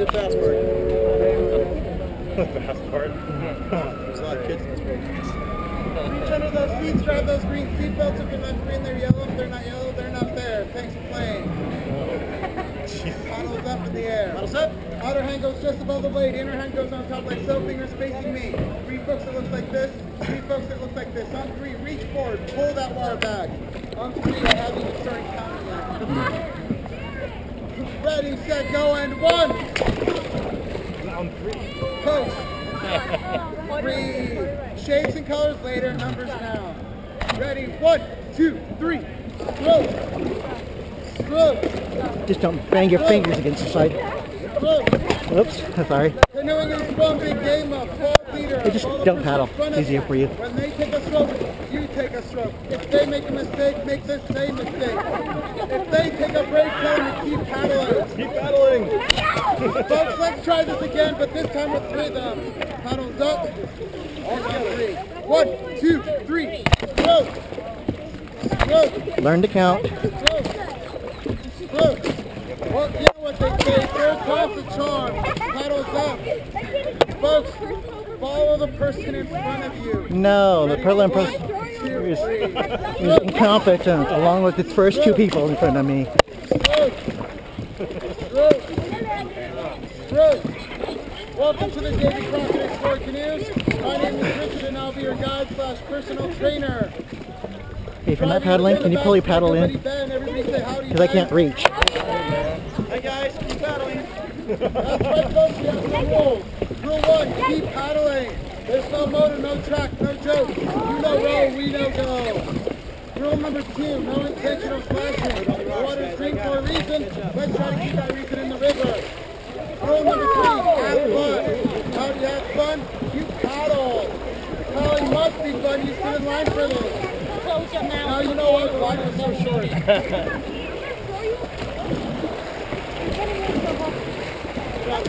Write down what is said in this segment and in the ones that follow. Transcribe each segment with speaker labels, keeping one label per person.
Speaker 1: the fast part. Fast part? There's a lot of kids in this boat. Reach under those seats, grab those green seatbelts. If they're not green, they're yellow. If they're not yellow, they're not there. Thanks for playing. Paddles up in the air. Paddles up. Outer hand goes just above the blade. Inner hand goes on top like so. Fingers facing me. 3 folks, it looks like this. 3 folks, it looks like this. On 3, reach forward. Pull that wire back. On 3, I haven't even started counting yet. Ready, set, go, and 1.
Speaker 2: On 3.
Speaker 1: Coast. 3. Shapes and colors later, numbers now. Ready, 1, 2, 3. Stroke. Stroke.
Speaker 3: Just don't bang your fingers against the side.
Speaker 1: Stroke.
Speaker 3: Oops, sorry.
Speaker 1: Canoeing is one big game of 12 leader.
Speaker 3: Hey, just don't paddle. It's easier for you.
Speaker 1: When they take a stroke, you take a stroke. If they make a mistake, make the same mistake. If they take a break, tell them to keep paddling.
Speaker 2: Keep paddling.
Speaker 1: Folks, let's try this again, but this time with rhythm. Paddles up. On 3. 1, 2, 3. Stroke. Stroke.
Speaker 3: Learn to count.
Speaker 1: Stroke. Stroke. Well, you know what they say. Third time's the charm. Paddles up. Folks, follow the person in front of you.
Speaker 3: No, the person is incompetent, along with its first 2 people in front of me.
Speaker 1: Stroke. Stroke. Stroke. Welcome to the Davy Crockett Canoes. My name is Richard and I'll be your guide / personal trainer.
Speaker 3: Hey, if you're not paddling, can you pull your paddle in? Because I can't reach.
Speaker 1: Hey guys, keep paddling. That's right, folks. We have some rules. Rule 1, keep paddling. There's no motor, no track, no joke. You know row, we know go. Rule number 2, no intentional splashing. The water's green for a reason. Let's try to keep that reason in the river. Rule number 3, have fun. How do you have fun? You paddle. Paddling must be fun. You stood in line for this. Now you know why the line was so short.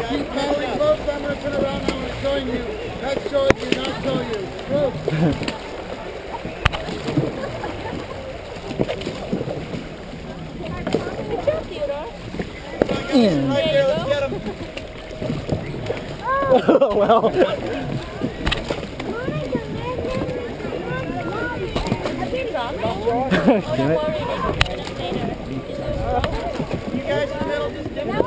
Speaker 1: Keep paddling, folks. I'm going to turn around now and join you. That's showing you, not show you. Go. Right there, let's get him.
Speaker 3: Oh, well. Damn it.
Speaker 1: You guys in the middle, just give me the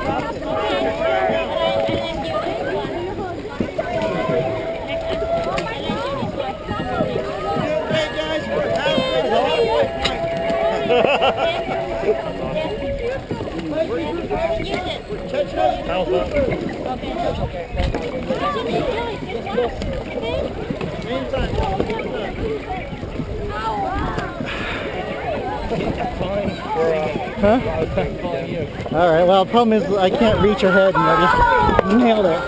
Speaker 1: Okay, guys, we're halfway. Catch up.
Speaker 3: Huh? Alright, well, the problem is I can't reach her head and I just nailed it.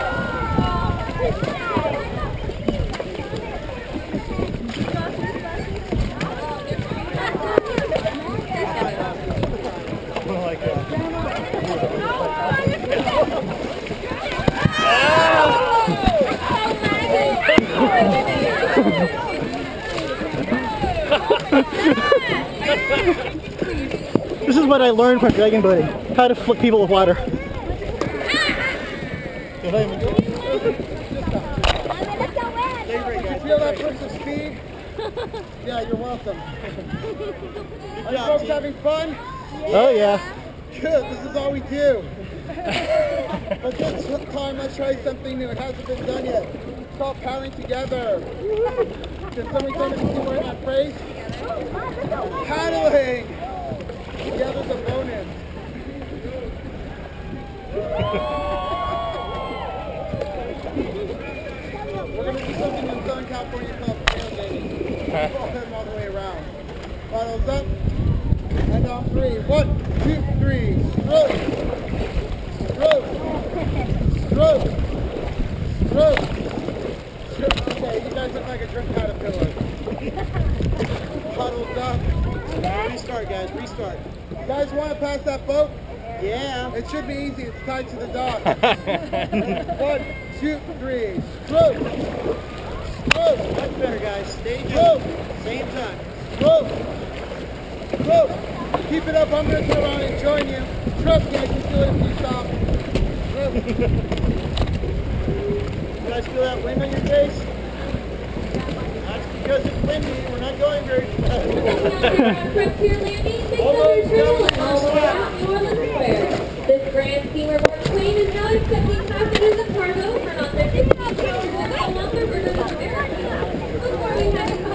Speaker 3: This is what I learned from dragon boating, how to flip people with water.
Speaker 1: Feel that burst of speed? Yeah, you're welcome. Are you folks having fun?
Speaker 3: Oh yeah.
Speaker 1: Good, this is all we do. But this time, let's try something new. It hasn't been done yet. It's called paddling together. Can somebody tell me if you're wearing that phrase? Paddling! Together's a bonus. We're going to do something in Southern California called tailgating. We'll put them all the way around. Paddles up. And on 3. 1, 2, 3. Stroke. Stroke. Stroke. Stroke. Okay, you guys look like a drunk caterpillar. Paddles up. Restart, guys. Restart. You guys want to pass that boat? Yeah. It should be easy. It's tied to the dock. 1, 2, 3. Stroke. Stroke. Much better, guys. Stay stroke. Same time. Stroke. Stroke. Keep it up. I'm going to turn around and join you. Trust me, I can do it if you stop. You guys feel that wind on your face? That's because it's windy. We're not going very fast.
Speaker 4: This grand steamer barge plane is now accepting passengers and cargo for non-authentic along the rivers of America. Before we have to come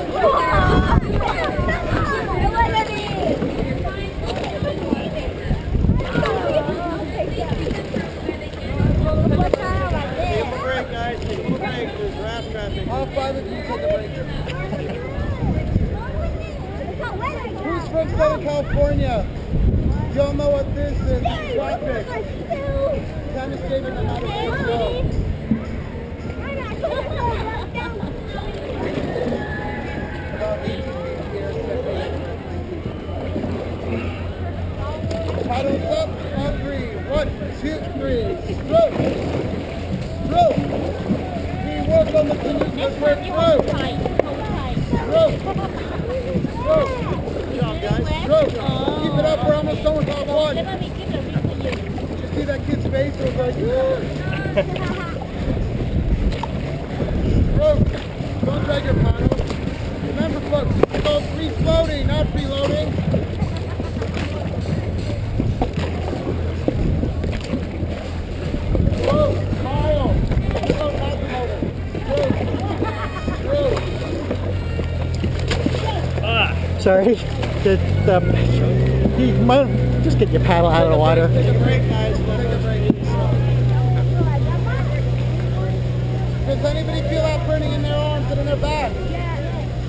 Speaker 1: All five of you take a break. Who's from Southern California? Y'all know what this is. It's tropics. Time to stay in the United States. About 18 feet here. Paddles up on 3. 1, 2, 3. Stroke. Stroke. Work on the fingers, let's work through. Stroke. Stroke. Good job, guys. Stroke. Keep it up, we're almost done with top 1. Did you see that kid's face? It was like, stroke. Don't drag your paddle. Remember, folks, it's called free floating, not freeloading.
Speaker 3: Sorry. You might just get your paddle out of the water.
Speaker 1: Take a break, guys. Take a break. Does anybody feel that burning in their arms and in their back?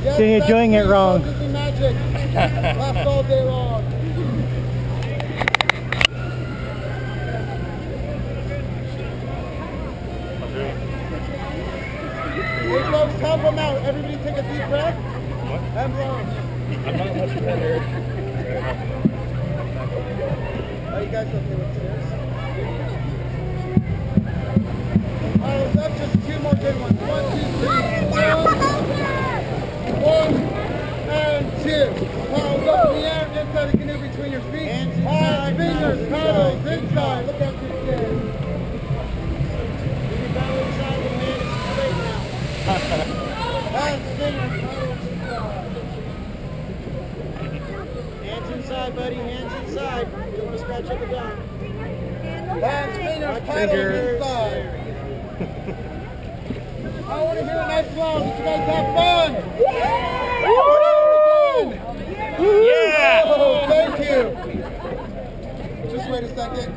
Speaker 1: Yes,
Speaker 3: So you're doing it wrong.
Speaker 1: Magic. Left all day long. Hey folks, help them out. Everybody take a deep breath. And blow.
Speaker 2: I'm not much better.
Speaker 1: Are you guys okay with chairs? Alright, that's just 2 more good ones. 1, 2, 3. 1 and 2. Paddles up in the air, inside the canoe between your feet. Hands fingers, paddles inside. Look at this kid. Your paddle inside the man is straight now. Hands, fingers, paddles inside. Hands inside, buddy. Hands inside. You don't want to scratch up the gun. Hands, fingers, paddles inside. I want to hear a nice song. Did you guys have fun? Yeah! Yeah! Oh, thank you. Just wait a second.